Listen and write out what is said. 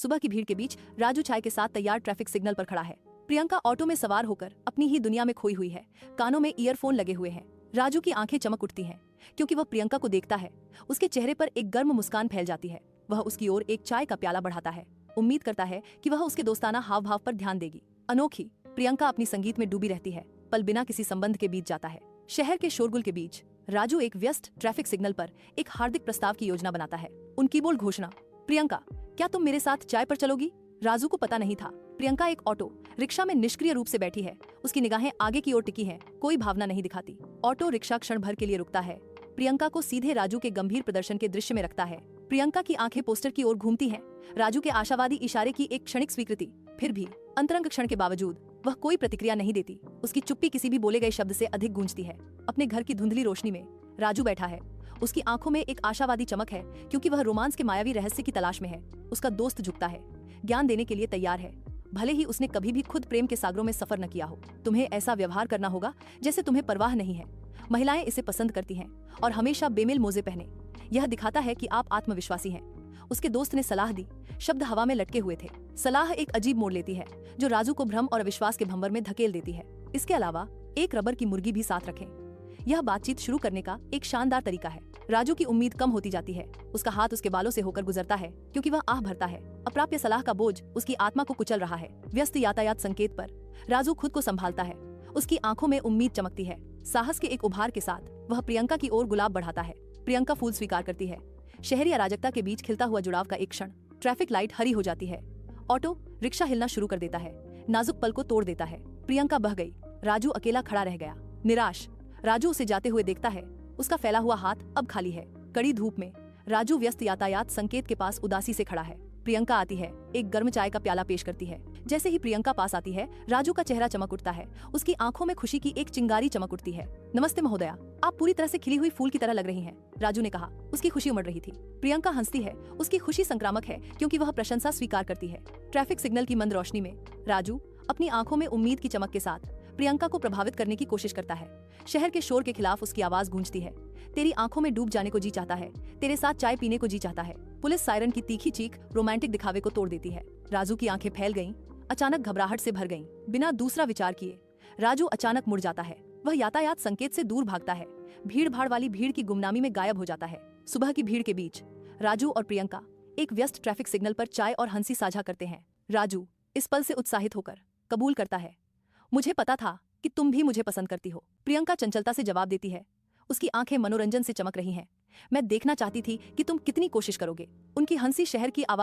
सुबह की भीड़ के बीच राजू चाय के साथ तैयार ट्रैफिक सिग्नल पर खड़ा है। प्रियंका ऑटो में सवार होकर अपनी ही दुनिया में खोई हुई है। कानों में ईयरफोन लगे हुए हैं। राजू की आंखें चमक उठती हैं क्योंकि वह प्रियंका को देखता है। उसके चेहरे पर एक गर्म मुस्कान फैल जाती है। वह उसकी ओर एक चाय का प्याला बढ़ाता है। उम्मीद करता है कि वह उसके दोस्ताना हाव भाव पर ध्यान देगी। अनोखी प्रियंका अपनी संगीत में डूबी रहती है। पल बिना किसी संबंध के बीत जाता है। शहर के शोरगुल के बीच राजू एक व्यस्त ट्रैफिक सिग्नल पर एक हार्दिक प्रस्ताव की योजना बनाता है। उनकी बोल घोषणा, प्रियंका क्या तुम मेरे साथ चाय पर चलोगी? राजू को पता नहीं था प्रियंका एक ऑटो रिक्शा में निष्क्रिय रूप से बैठी है। उसकी निगाहें आगे की ओर टिकी हैं, कोई भावना नहीं दिखाती। ऑटो रिक्शा क्षण भर के लिए रुकता है। प्रियंका को सीधे राजू के गंभीर प्रदर्शन के दृश्य में रखता है। प्रियंका की आंखें पोस्टर की ओर घूमती हैं। राजू के आशावादी इशारे की एक क्षणिक स्वीकृति। फिर भी अंतरंग क्षण के बावजूद वह कोई प्रतिक्रिया नहीं देती। उसकी चुप्पी किसी भी बोले गए शब्द से अधिक गूंजती है। अपने घर की धुंधली रोशनी में राजू बैठा है। उसकी आंखों में एक आशावादी चमक है क्योंकि वह रोमांस के मायावी रहस्य की तलाश में है। उसका दोस्त झुकता है, ज्ञान देने के लिए तैयार है, भले ही उसने कभी भी खुद प्रेम के सागरों में सफर न किया हो। तुम्हें ऐसा व्यवहार करना होगा जैसे तुम्हें परवाह नहीं है। महिलाएं इसे पसंद करती हैं और हमेशा बेमेल मोजे पहने। यह दिखाता है कि आप आत्मविश्वासी हैं। उसके दोस्त ने सलाह दी। शब्द हवा में लटके हुए थे। सलाह एक अजीब मोड़ लेती है जो राजू को भ्रम और अविश्वास के भंवर में धकेल देती है। इसके अलावा एक रबर की मुर्गी भी साथ रखें। यह बातचीत शुरू करने का एक शानदार तरीका है। राजू की उम्मीद कम होती जाती है। उसका हाथ उसके बालों से होकर गुजरता है क्योंकि वह आह भरता है। अप्राप्य सलाह का बोझ उसकी आत्मा को कुचल रहा है। व्यस्त यातायात संकेत पर राजू खुद को संभालता है। उसकी आंखों में उम्मीद चमकती है। साहस के एक उभार के साथ वह प्रियंका की ओर गुलाब बढ़ाता है। प्रियंका फूल स्वीकार करती है। शहरी अराजकता के बीच खिलता हुआ जुड़ाव का एक क्षण। ट्रैफिक लाइट हरी हो जाती है। ऑटो रिक्शा हिलना शुरू कर देता है। नाजुक पल को तोड़ देता है। प्रियंका बह गई। राजू अकेला खड़ा रह गया, निराश। राजू उसे जाते हुए देखता है। उसका फैला हुआ हाथ अब खाली है। कड़ी धूप में राजू व्यस्त यातायात संकेत के पास उदासी से खड़ा है। प्रियंका आती है, एक गर्म चाय का प्याला पेश करती है। जैसे ही प्रियंका पास आती है, राजू का चेहरा चमक उठता है। उसकी आंखों में खुशी की एक चिंगारी चमक उठती है। नमस्ते महोदया, आप पूरी तरह से खिली हुई फूल की तरह लग रही हैं, राजू ने कहा। उसकी खुशी उमड़ रही थी। प्रियंका हंसती है। उसकी खुशी संक्रामक है क्योंकि वह प्रशंसा स्वीकार करती है। ट्रैफिक सिग्नल की मंद रोशनी में राजू अपनी आंखों में उम्मीद की चमक के साथ प्रियंका को प्रभावित करने की कोशिश करता है। शहर के शोर के खिलाफ उसकी आवाज गूंजती है। तेरी आंखों में डूब जाने को जी चाहता है, तेरे साथ चाय पीने को जी चाहता है। पुलिस सायरन की तीखी चीख रोमांटिक दिखावे को तोड़ देती है। राजू की आंखें फैल गईं, अचानक घबराहट से भर गईं। बिना दूसरा विचार किए राजू अचानक मुड़ जाता है। वह यातायात संकेत से दूर भागता है। भीड़ भाड़ वाली भीड़ की गुमनामी में गायब हो जाता है। सुबह की भीड़ के बीच राजू और प्रियंका एक व्यस्त ट्रैफिक सिग्नल पर चाय और हंसी साझा करते हैं। राजू इस पल से उत्साहित होकर कबूल करता है, मुझे पता था कि तुम भी मुझे पसंद करती हो। प्रियंका चंचलता से जवाब देती है। उसकी आंखें मनोरंजन से चमक रही हैं। मैं देखना चाहती थी कि तुम कितनी कोशिश करोगे। उनकी हंसी शहर की आवाज